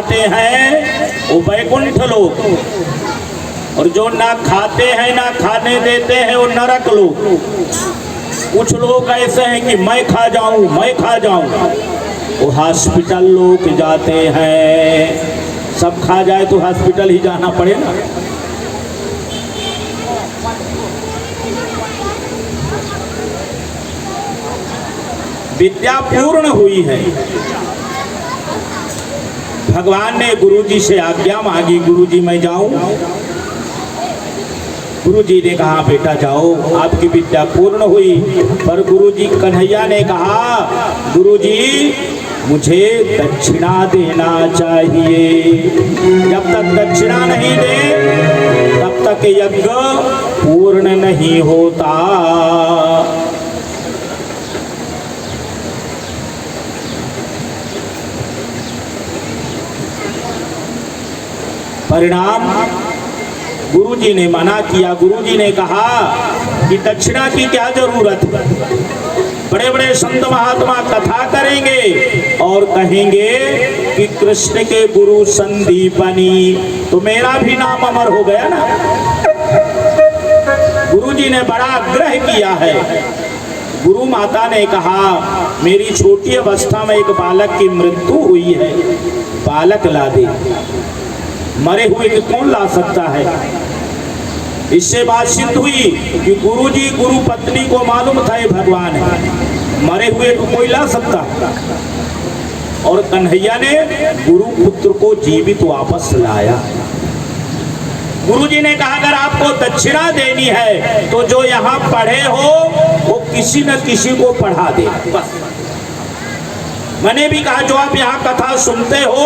खाते हैं वो वैकुंठ लोक, और जो ना खाते हैं ना खाने देते हैं वो नरक लोक। कुछ लोग ऐसे हैं कि मैं खा जाऊं, मैं खा जाऊं, वो हॉस्पिटल लोग जाते हैं। सब खा जाए तो हॉस्पिटल ही जाना पड़े ना। विद्या पूर्ण हुई है। भगवान ने गुरुजी से आज्ञा मांगी, गुरुजी मैं जाऊं। गुरुजी ने कहा बेटा जाओ, आपकी विद्या पूर्ण हुई। पर गुरुजी कन्हैया ने कहा गुरुजी मुझे दक्षिणा देना चाहिए। जब तक दक्षिणा नहीं दे तब तक यज्ञ पूर्ण नहीं होता। परिणाम गुरुजी ने मना किया। गुरुजी ने कहा कि दक्षिणा की क्या जरूरत है। बड़े बड़े संत महात्मा कथा करेंगे और कहेंगे कि कृष्ण के गुरु संदीपनी, तो मेरा भी नाम अमर हो गया ना। गुरुजी ने बड़ा आग्रह किया है। गुरु माता ने कहा मेरी छोटी अवस्था में एक बालक की मृत्यु हुई है, बालक ला दे। मरे हुए को कौन ला सकता है। इससे बात सिद्ध हुई कि गुरुजी गुरु पत्नी को मालूम था ये भगवान है, मरे हुए को कोई ला सकता। और कन्हैया ने गुरु पुत्र को जीवित वापस लाया। गुरुजी ने कहा अगर आपको दक्षिणा देनी है तो जो यहाँ पढ़े हो वो किसी न किसी को पढ़ा दे। बस मैंने भी कहा जो आप यहाँ कथा सुनते हो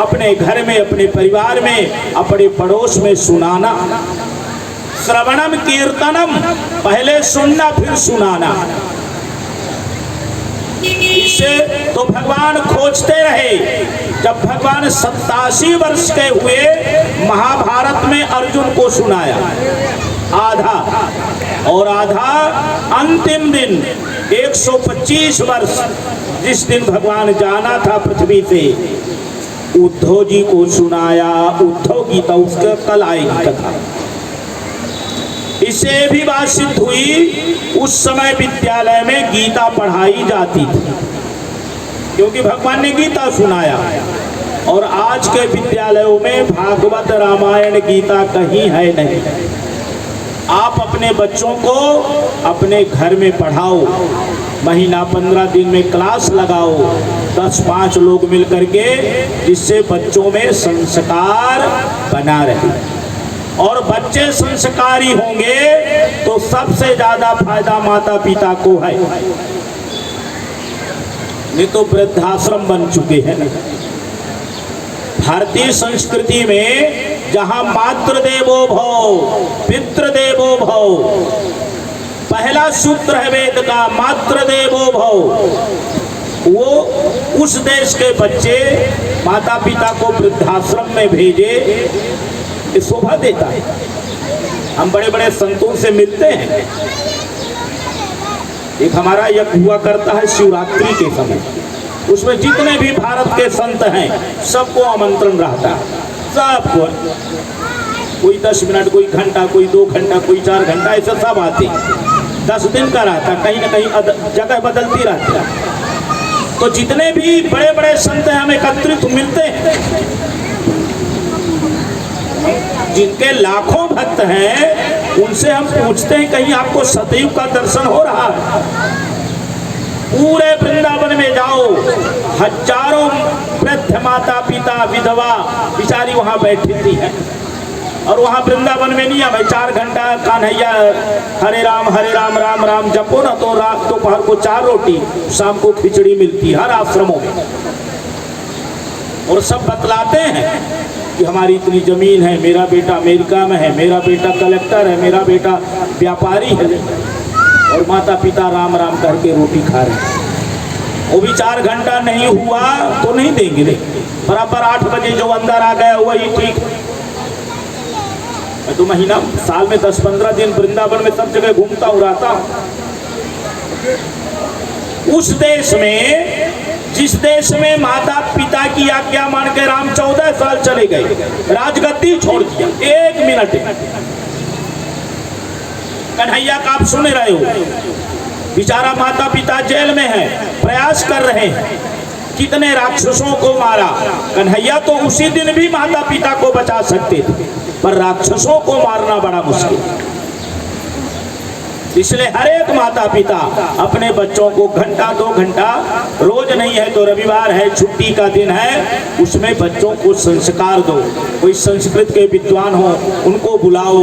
अपने घर में, अपने परिवार में, अपने पड़ोस में सुनाना। श्रवणम कीर्तनम, पहले सुनना फिर सुनाना। इससे तो भगवान खोजते रहे। जब भगवान 87 वर्ष के हुए, महाभारत में अर्जुन को सुनाया आधा, और आधा अंतिम दिन 125 वर्ष जिस दिन भगवान जाना था पृथ्वी से, उद्धव जी को सुनाया। उद्धव गीता उसका कल आएगी कथा। इससे भी बात सिद्ध हुई उस समय विद्यालय में गीता पढ़ाई जाती थी क्योंकि भगवान ने गीता सुनाया। और आज के विद्यालयों में भागवत रामायण गीता कहीं है नहीं। आप अपने बच्चों को अपने घर में पढ़ाओ, महीना 15 दिन में क्लास लगाओ, 10-5 लोग मिल करके, जिससे बच्चों में संस्कार बना रहे। और बच्चे संस्कारी होंगे तो सबसे ज्यादा फायदा माता पिता को है। नहीं तो वृद्धाश्रम बन चुके हैं। भारतीय संस्कृति में जहां मातृदेवो भव, पितृदेवो भव, पहला सूत्र है वेद का, मातृदेवो भव। वो उस देश के बच्चे माता पिता को वृद्धाश्रम में भेजे, ये शोभा देता है। हम बड़े बड़े संतों से मिलते हैं। एक हमारा यज्ञ हुआ करता है शिवरात्रि के समय, उसमें जितने भी भारत के संत हैं सबको आमंत्रण रहता है। सबको, कोई 10 मिनट, कोई घंटा, कोई 2 घंटा, कोई 4 घंटा, ऐसे सब आते हैं। 10 दिन का रहता, कहीं ना कहीं जगह बदलती रहती है। तो जितने भी बड़े बड़े संत हैं हम एकत्रित मिलते हैं। जिनके लाखों भक्त हैं उनसे हम पूछते हैं कहीं आपको सतयुग का दर्शन हो रहा है। पूरे वृंदावन में जाओ, हजारों वृद्ध माता पिता विधवा बिचारी वहां बैठी थी है। और वहां वृंदावन में नियम है 4 घंटा कान्हैया हरे राम राम राम जपो ना, तो रात दोपहर को 4 रोटी, शाम को खिचड़ी मिलती है हर आश्रमों में। और सब बतलाते हैं कि हमारी इतनी जमीन है, मेरा बेटा अमेरिका में है, मेरा बेटा कलेक्टर है, मेरा बेटा व्यापारी है, और माता पिता राम राम करके रोटी खा रहे हैं। वो भी 4 घंटा नहीं हुआ तो नहीं देंगे। बराबर 8 बजे जो अंदर आ गया वही ठीक। मैं तो महीना साल में 10-15 दिन वृंदावन में सब जगह घूमता हूँ, रहता हूँ। उस देश में जिस देश में माता पिता की आज्ञा मान के राम 14 साल चले गए, राजगद्दी छोड़ दिया 1 मिनट। कन्हैया का आप सुन रहे हो, बेचारा माता पिता जेल में है, प्रयास कर रहे हैं, कितने राक्षसों को मारा। कन्हैया तो उसी दिन भी माता पिता को बचा सकते थे, पर राक्षसों को मारना बड़ा मुश्किल। इसलिए हर एक माता पिता अपने बच्चों को घंटा 2 घंटा, रोज नहीं है तो रविवार है, छुट्टी का दिन है, उसमें बच्चों को संस्कार दो। कोई संस्कृत के विद्वान हो उनको बुलाओ,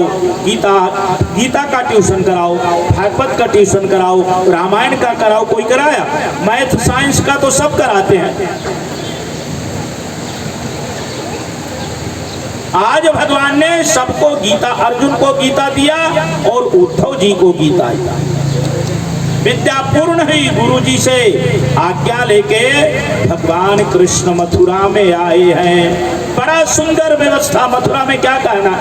गीता का ट्यूशन कराओ, भागवत का ट्यूशन कराओ, रामायण का कराओ। कोई कराया? मैथ साइंस का तो सब कराते हैं। आज भगवान ने सबको गीता, अर्जुन को गीता दिया और उद्धव जी को गीता दिया। विद्यापूर्ण ही गुरु जी से आज्ञा लेके भगवान कृष्ण मथुरा में आए हैं। बड़ा सुंदर व्यवस्था मथुरा में, क्या कहना,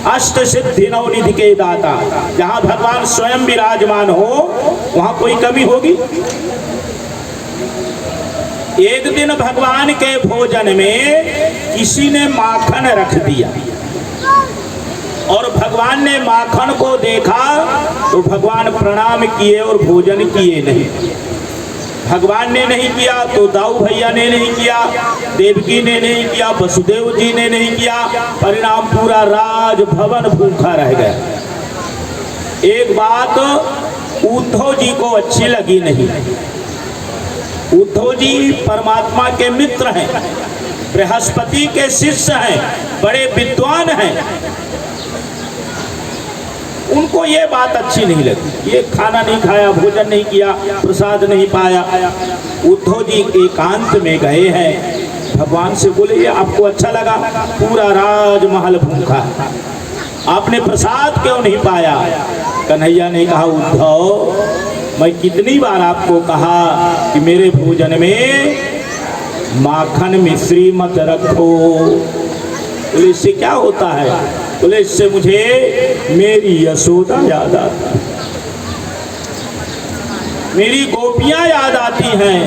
अष्ट सिद्धि नवनिधि के दाता। जहाँ भगवान स्वयं विराजमान हो वहाँ कोई कमी होगी? एक दिन भगवान के भोजन में किसी ने माखन रख दिया और भगवान ने माखन को देखा तो भगवान प्रणाम किए और भोजन किए नहीं। भगवान ने नहीं किया तो दाऊ भैया ने नहीं किया, देवकी ने नहीं किया, वसुदेव जी ने नहीं किया। परिणाम पूरा राजभवन भूखा रह गया। एक बात उद्धव जी को अच्छी लगी नहीं। उद्धव जी परमात्मा के मित्र हैं, बृहस्पति के शिष्य हैं, बड़े विद्वान हैं। उनको ये बात अच्छी नहीं लगी। ये खाना नहीं खाया, भोजन नहीं किया, प्रसाद नहीं पाया। उद्धव जी एकांत में गए हैं, भगवान से बोले ये आपको अच्छा लगा? पूरा राजमहल भूखा, आपने प्रसाद क्यों नहीं पाया? कन्हैया ने कहा उद्धव, मैं कितनी बार आपको कहा कि मेरे भोजन में माखन मिश्री मत रखो। बोले इससे क्या होता है? बोले इससे मुझे मेरी यशोदा याद आती, मेरी गोपियां याद आती हैं।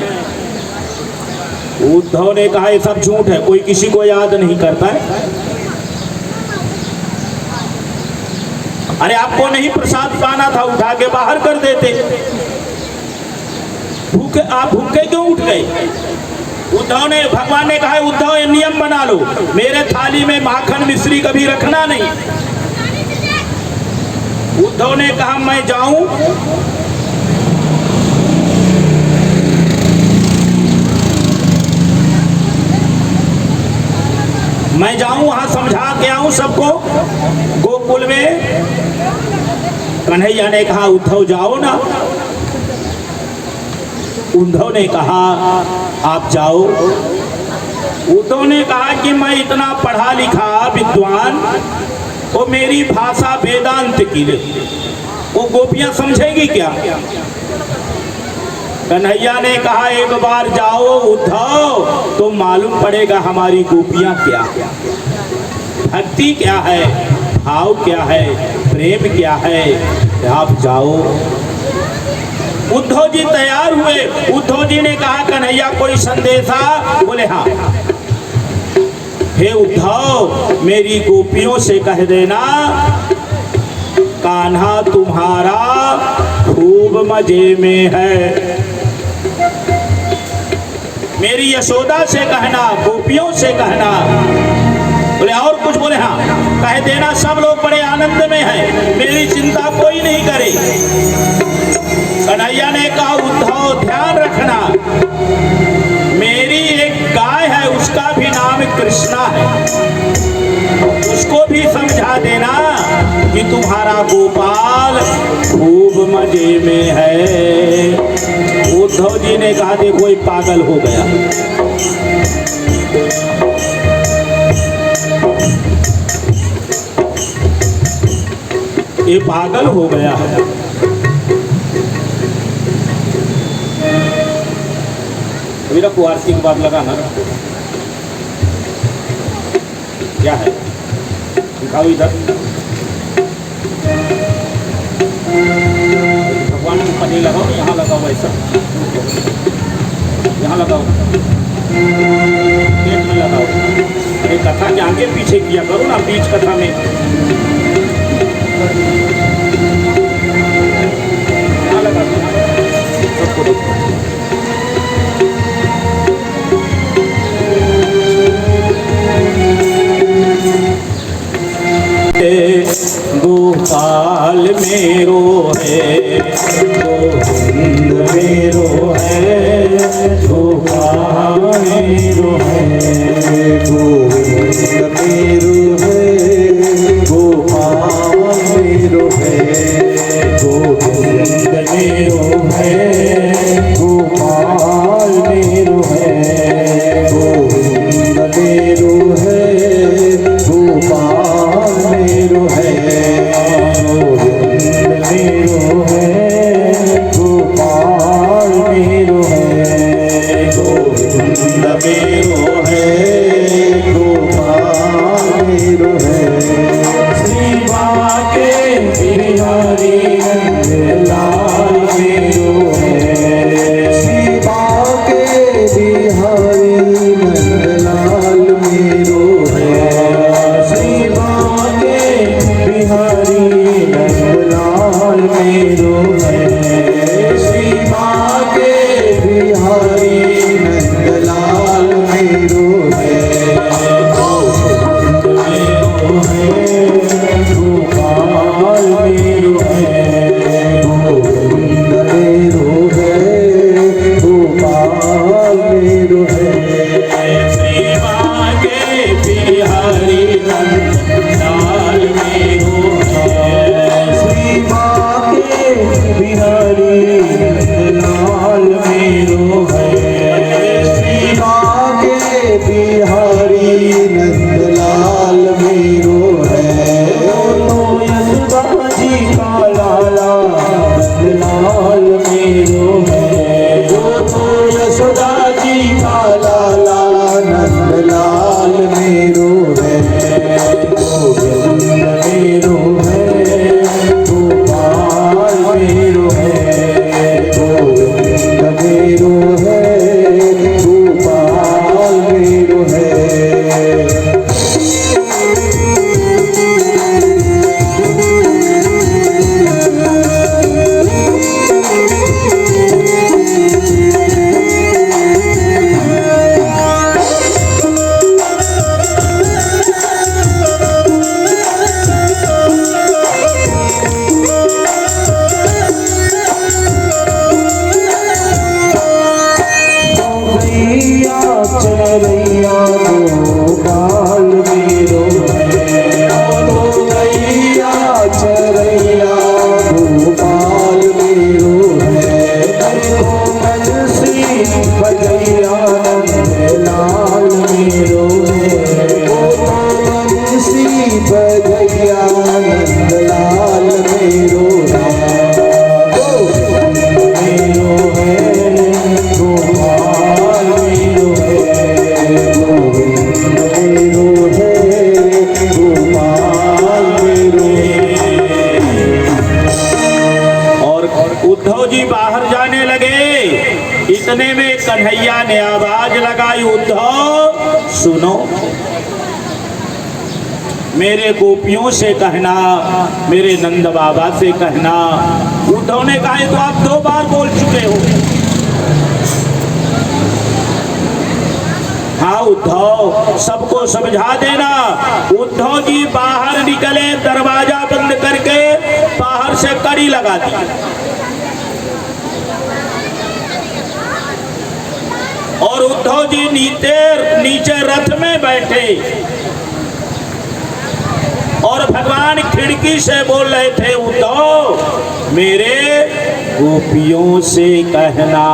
उद्धव ने कहा ये सब झूठ है, कोई किसी को याद नहीं करता है। अरे आपको नहीं प्रसाद पाना था, उठा के बाहर कर देते। भूखे, आप भूखे क्यों उठ गए? उद्धव ने, भगवान ने कहा उद्धव ये नियम बना लो, मेरे थाली में माखन मिश्री कभी रखना नहीं। उद्धव ने कहा मैं जाऊं? मैं जाऊं वहां समझा के आऊं सबको गोकुल में? कन्हैया ने कहा उद्धव जाओ ना। उद्धव ने कहा आप जाओ। उद्धव ने कहा कि मैं इतना पढ़ा लिखा विद्वान, वो मेरी भाषा वेदांत की, वो गोपियां समझेगी क्या? कन्हैया ने कहा एक बार जाओ उद्धव तो मालूम पड़ेगा हमारी गोपियां क्या, भक्ति क्या है, भाव क्या है, प्रेम क्या है। आप जाओ। उद्धव जी तैयार हुए। उद्धव जी ने कहा कन्हैया कोई संदेशा? बोले हाँ। हे उद्धव, मेरी गोपियों से कह देना कान्हा तुम्हारा खूब मजे में है। मेरी यशोदा से कहना, गोपियों से कहना। बोले और कुछ? बोले हाँ। कह देना सब लोग बड़े आनंद में हैं, मेरी चिंता कोई नहीं करे। कन्हैया ने कहा उद्धव ध्यान रखना, मेरी एक गाय है, उसका भी नाम कृष्णा है, उसको भी समझा देना कि तुम्हारा गोपाल खूब मजे में है। उद्धव जी ने कहा देखो ये पागल हो गया। ये पागल हो गया है। मेरा कुआरती की बात लगाना क्या है? दिखाओ इधर। भगवान को पनी लगाओ, यहाँ लगाओ ऐसा। यहाँ लगाओ, पेट में लगाओ। अरे कथा के आगे पीछे किया करो ना, बीच कथा में। यहाँ लगा दो, सबको देखो। गोपाल मेरो है, गोविंद मेरो है, गोपाल मेरो है, गोविंद मेरो है, गोपाल मेरो है, गोविंद मेरो है, गोपाल मेरो है, गोविंद मेरो है, गोपाल मेरो है, गोविंद मेरो है, गोपाल मेरो है, गोविंद मेरो है, गोपाल मेरो है। श्री बाके बिहारी लाल मेरो है, श्री बाके बिहारी लाल मेरो है, श्री बाके बिहारी लाल मेरो है, श्री बाके बिहारी लाल मेरो है, गोविंद मेरो है, गोपाल मेरो है, गोविंद मेरो है, गोपाल मेरो है, श्री बाके बिहारी लाल मेरो है, श्री बाके बिहारी लाल मेरो है, श्री बाके बिहारी नंदलाल मेरो है, तो यशोदा जी का लाला नंदलाल मेरो है, तो यशोदा जी का लाला नंदलाल मेरो है, गोविंद मेरो है, गोपाल मेरो है, गोविंद मेरो है, गोपाल मेरो है। चरैया गोपाल मेरो है, तो गैया चरैया गोपाल मेरो है, तो बंसी बजैया नंदलाल मेरो है, तो बंसी बजैया नंदलाल मेरो है, गोविंद मेरो है, गोपाल मेरो है, गोविंद मेरो है, गोपाल मेरो है। और उद्धव जी बाहर जाने लगे, इतने में कन्हैया ने आवाज लगाई, उद्धव सुनो, मेरे गोपियों से कहना, मेरे नंद बाबा से कहना। उद्धव ने कहा तो आप 2 बार बोल चुके हो। हाँ उद्धव, सबको समझा देना। उद्धव जी बाहर निकले, दरवाजा बंद करके बाहर से कड़ी लगा दी। और उद्धव जी नीचे रथ में बैठे और भगवान खिड़की से बोल रहे थे, उद्धव मेरे गोपियों से कहना।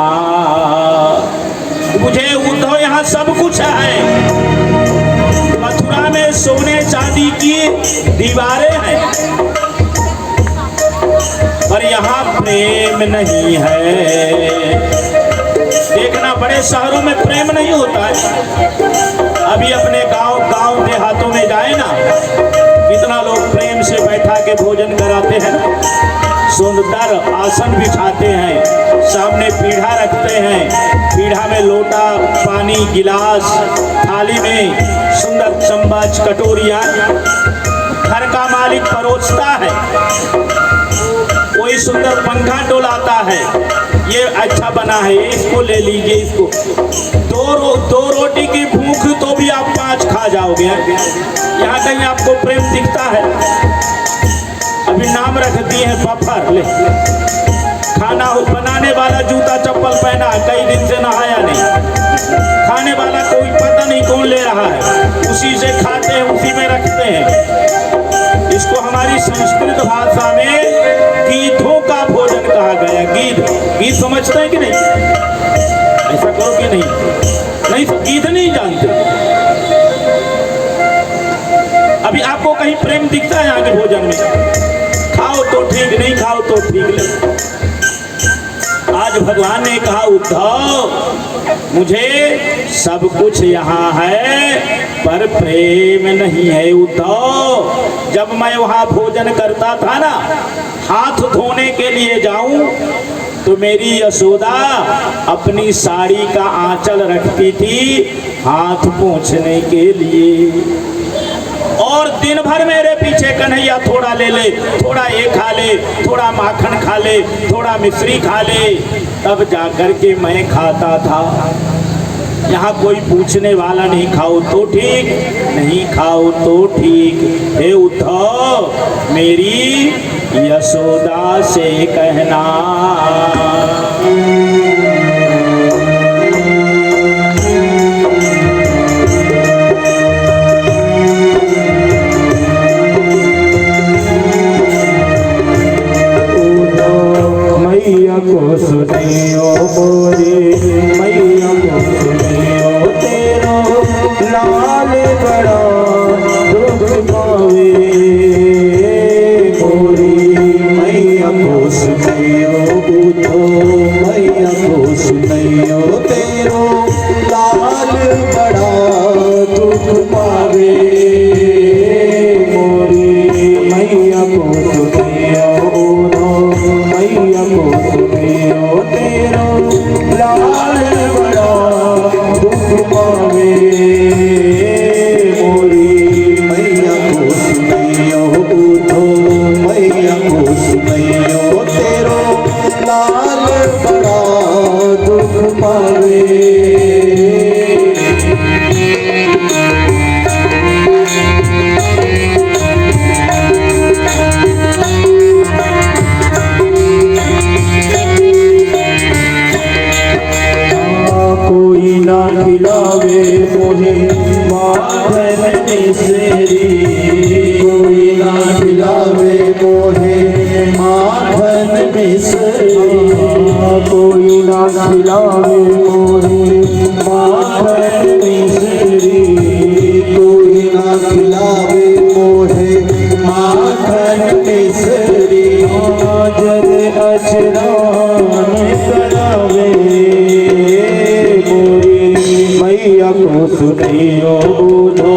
मुझे उद्धव यहाँ सब कुछ है, मथुरा में सोने चांदी की दीवारें हैं, पर यहाँ प्रेम नहीं है। देखना, बड़े शहरों में प्रेम नहीं होता है। अभी अपने गांव देहातों में जाए ना, कितना लोग प्रेम से बैठा के भोजन कराते हैं ना, सुंदर आसन बिछाते हैं, सामने पीढ़ा रखते हैं, पीढ़ा में लोटा, पानी, गिलास, थाली में सुंदर चम्मच, कटोरियाँ घर का मालिक परोसता है। कोई सुंदर पंखा डोलाता है, ये अच्छा बना है, इसको ले लीजिए, इसको। दो रोटी की भूख तो भी आप 5 खा जाओगे। यहाँ कहीं आपको प्रेम दिखता है? अभी नाम रख दिए हैं बफर। ले, खाना बनाने वाला जूता चप्पल पहना, कई दिन से नहाया नहीं। खाने वाला कोई पता नहीं कौन ले रहा है, उसी से खाते हैं, उसी में रखते हैं। इसको हमारी संस्कृत भाषा में गीधों का भोजन कहा गया। गीध समझते हैं कि नहीं? ऐसा करो कि नहीं? नहीं, गीध नहीं जानते। अभी आपको कहीं प्रेम दिखता है यहाँ के भोजन में? खाओ तो ठीक, नहीं खाओ तो ठीक। आज भगवान ने कहा, उद्धव मुझे सब कुछ यहाँ है पर प्रेम नहीं है। उद्धव, जब मैं वहाँ भोजन करता था ना, हाथ धोने के लिए जाऊं तो मेरी यशोदा अपनी साड़ी का आंचल रखती थी हाथ पोंछने के लिए, और दिन भर मेरे पीछे कन्हैया थोड़ा ले ले, थोड़ा ये खा ले, थोड़ा माखन खा ले, थोड़ा मिश्री खा ले, तब जाकर के मैं खाता था। यहाँ कोई पूछने वाला नहीं, खाओ तो ठीक, नहीं खाओ तो ठीक। हे उद्धव, मेरी यशोदा से कहना। मैया को सुनियो मोरी, मैया को सुनियो तेरो लाल बड़ा दुख पावे। मोरी मैया को सुनियो उद्धो, मैया को सुनियो तेरो लाल बड़ा दुख पावे। मोरी मैया को सुनियो उद्धो, मैया को सुनियो तेरो लाल बड़ा दुख पावे। मोरी मैया को सुनियो उद्धो, मैया को सुनियो तेरो लाल बड़ा दुख पावे। कोई ना खिलावे मोहे माखन मिश्री, कोई ना खिलावे मोहे माखन मिश्री, कोई ना खिलावे मोहे माखन मिश्री, कोई ना खिलावे मोहे माखन मिश्री। जग अचरान करावे। मैया को सुनियो उद्धो,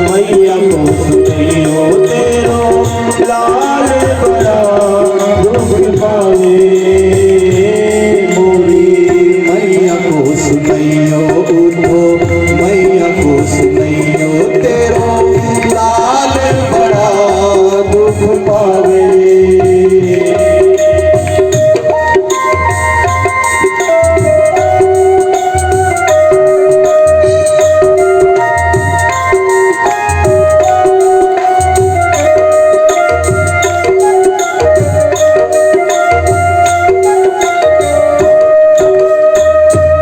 मैया को सुनियो तेरो लाल बड़ा दुख पावे। मोरी मैया को सुनियो उद्धो, मैया को सुनियो तेरो लाल बड़ा दुख पावे।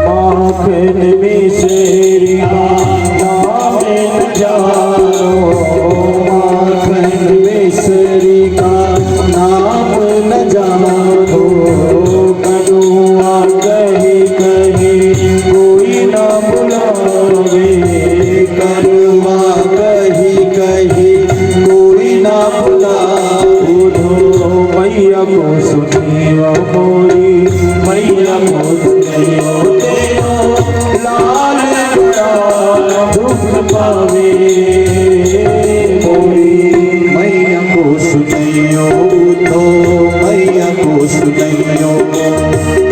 माखन मिश्री का नाम न जानो, माखन मिश्री का नाम न जानो। कनुआ कहीं कहीं कोई ना बुलावे, कनुआ कहीं कहीं कोई ना बुलावे। मैया को सुनियो मोरी, मैया को सुनियो तेरो लाल बड़ा दुख पावे। मोरी मैया को सुनियो उद्धो, मैया को सुनैयो